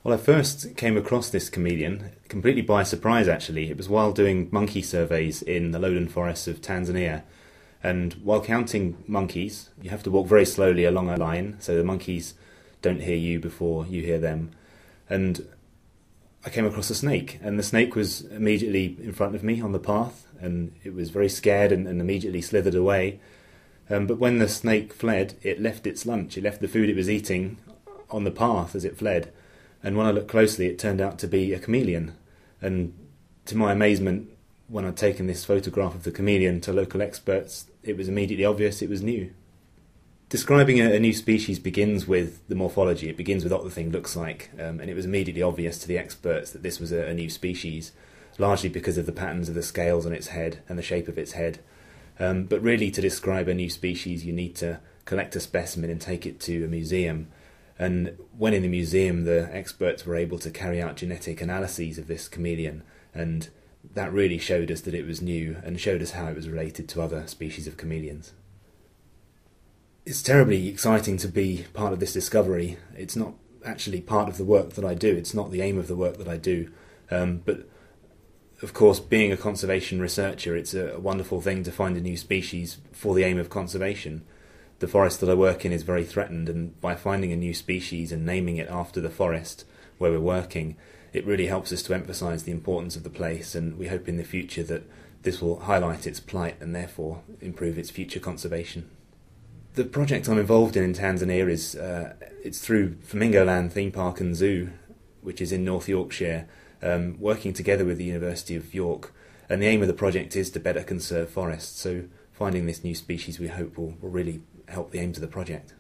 Well, I first came across this chameleon completely by surprise, actually. It was while doing monkey surveys in the lowland forests of Tanzania. And while counting monkeys, you have to walk very slowly along a line so the monkeys don't hear you before you hear them. And I came across a snake, and the snake was immediately in front of me on the path, and it was very scared and immediately slithered away. But when the snake fled, it left its lunch, it left the food it was eating on the path as it fled. And when I looked closely, it turned out to be a chameleon. And to my amazement, when I'd taken this photograph of the chameleon to local experts, it was immediately obvious it was new. Describing a new species begins with the morphology. It begins with what the thing looks like, and it was immediately obvious to the experts that this was a new species, largely because of the patterns of the scales on its head and the shape of its head. But really, to describe a new species, you need to collect a specimen and take it to a museum. And when in the museum, the experts were able to carry out genetic analyses of this chameleon, and that really showed us that it was new and showed us how it was related to other species of chameleons. It's terribly exciting to be part of this discovery. It's not actually part of the work that I do. It's not the aim of the work that I do. But of course, being a conservation researcher, it's a wonderful thing to find a new species for the aim of conservation. The forest that I work in is very threatened, and by finding a new species and naming it after the forest where we're working, it really helps us to emphasise the importance of the place, and we hope in the future that this will highlight its plight and therefore improve its future conservation. The project I'm involved in Tanzania is it's through Flamingo Land Theme Park and Zoo, which is in North Yorkshire, working together with the University of York, and the aim of the project is to better conserve forests. So finding this new species, we hope, will really help the aims of the project.